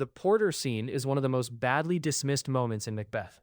The porter scene is one of the most badly dismissed moments in Macbeth.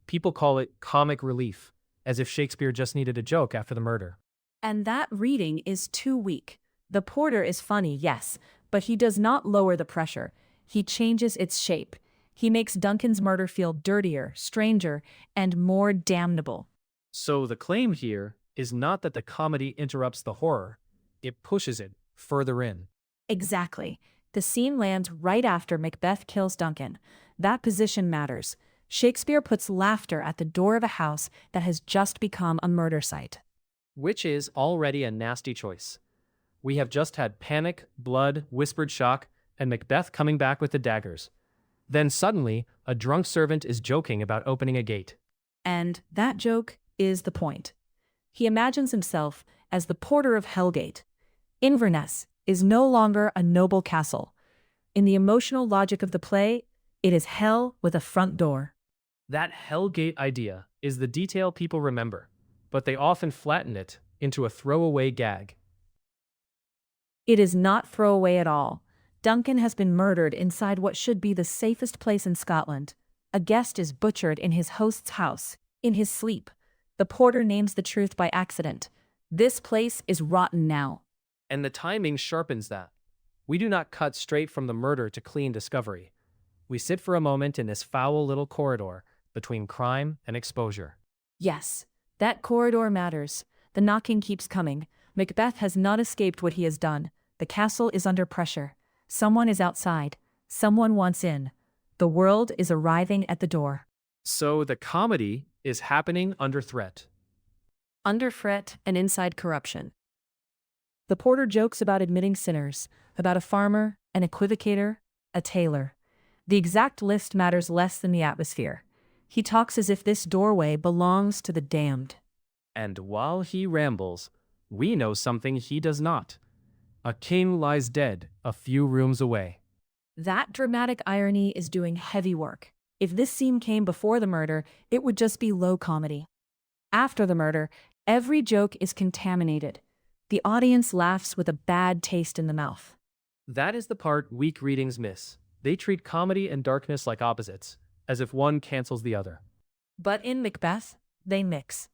People call it comic relief, as if Shakespeare just needed a joke after the murder. And that reading is too weak. The porter is funny, yes, but he does not lower the pressure. He changes its shape. He makes Duncan's murder feel dirtier, stranger, and more damnable. So the claim here is not that the comedy interrupts the horror, it pushes it further in. Exactly. The scene lands right after Macbeth kills Duncan. That position matters. Shakespeare puts laughter at the door of a house that has just become a murder site. Which is already a nasty choice. We have just had panic, blood, whispered shock, and Macbeth coming back with the daggers. Then suddenly, a drunk servant is joking about opening a gate. And that joke is the point. He imagines himself as the porter of Hellgate. Inverness is no longer a noble castle. In the emotional logic of the play, it is hell with a front door. That Hellgate idea is the detail people remember, but they often flatten it into a throwaway gag. It is not throwaway at all. Duncan has been murdered inside what should be the safest place in Scotland. A guest is butchered in his host's house, in his sleep. The porter names the truth by accident. This place is rotten now. And the timing sharpens that. We do not cut straight from the murder to clean discovery. We sit for a moment in this foul little corridor between crime and exposure. Yes, that corridor matters. The knocking keeps coming. Macbeth has not escaped what he has done. The castle is under pressure. Someone is outside. Someone wants in. The world is arriving at the door. So the comedy is happening under threat. Under threat and inside corruption. The porter jokes about admitting sinners, about a farmer, an equivocator, a tailor. The exact list matters less than the atmosphere. He talks as if this doorway belongs to the damned. And while he rambles, we know something he does not. A king lies dead a few rooms away. That dramatic irony is doing heavy work. If this scene came before the murder, it would just be low comedy. After the murder, every joke is contaminated. The audience laughs with a bad taste in the mouth. That is the part weak readings miss. They treat comedy and darkness like opposites, as if one cancels the other. But in Macbeth, they mix.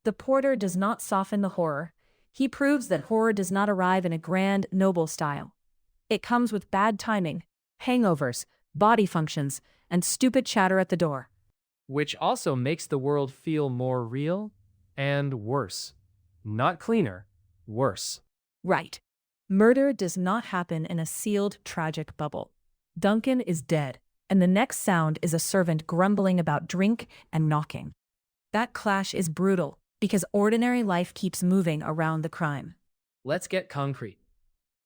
The porter does not soften the horror. He proves that horror does not arrive in a grand, noble style. It comes with bad timing, hangovers, body functions, and stupid chatter at the door. Which also makes the world feel more real and worse. Not cleaner, worse. Right. Murder does not happen in a sealed, tragic bubble. Duncan is dead, and the next sound is a servant grumbling about drink and knocking. That clash is brutal, because ordinary life keeps moving around the crime. Let's get concrete.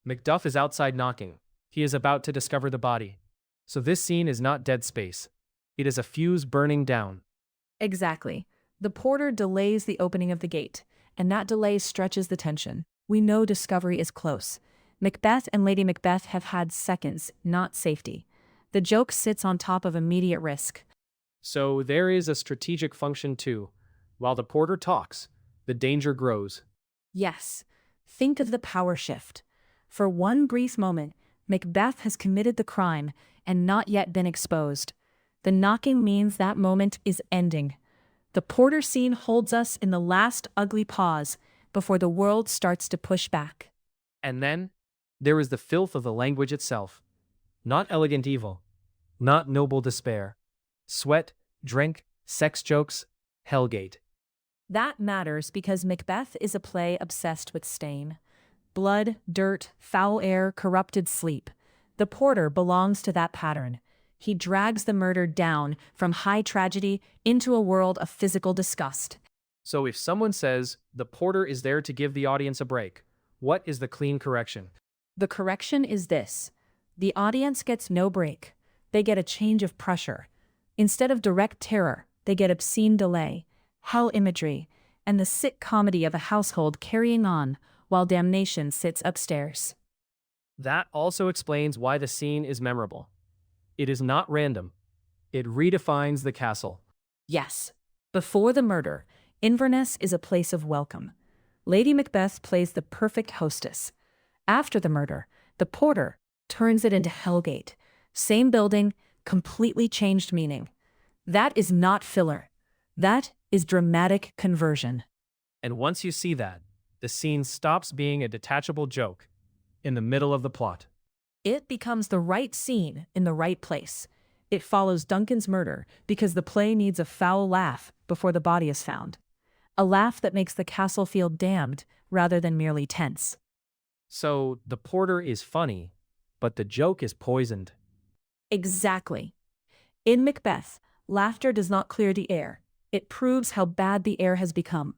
Macduff is outside knocking. He is about to discover the body. So this scene is not dead space. It is a fuse burning down. Exactly. The porter delays the opening of the gate, and that delay stretches the tension. We know discovery is close. Macbeth and Lady Macbeth have had seconds, not safety. The joke sits on top of immediate risk. So there is a strategic function too. While the porter talks, the danger grows. Yes. Think of the power shift. For one brief moment, Macbeth has committed the crime and not yet been exposed. The knocking means that moment is ending. The porter scene holds us in the last ugly pause before the world starts to push back. And then, there is the filth of the language itself. Not elegant evil. Not noble despair. Sweat, drink, sex jokes, Hellgate. That matters because Macbeth is a play obsessed with stain. Blood, dirt, foul air, corrupted sleep. The porter belongs to that pattern. He drags the murdered down from high tragedy into a world of physical disgust. So if someone says, the porter is there to give the audience a break, what is the clean correction? The correction is this. The audience gets no break. They get a change of pressure. Instead of direct terror, they get obscene delay, hell imagery, and the sick comedy of a household carrying on while damnation sits upstairs. That also explains why the scene is memorable. It is not random. It redefines the castle. Yes. Before the murder, Inverness is a place of welcome. Lady Macbeth plays the perfect hostess. After the murder, the porter turns it into Hellgate. Same building, completely changed meaning. That is not filler. That is dramatic conversion. And once you see that, the scene stops being a detachable joke in the middle of the plot. It becomes the right scene in the right place. It follows Duncan's murder because the play needs a foul laugh before the body is found. A laugh that makes the castle feel damned rather than merely tense. So the porter is funny, but the joke is poisoned. Exactly. In Macbeth, laughter does not clear the air. It proves how bad the air has become.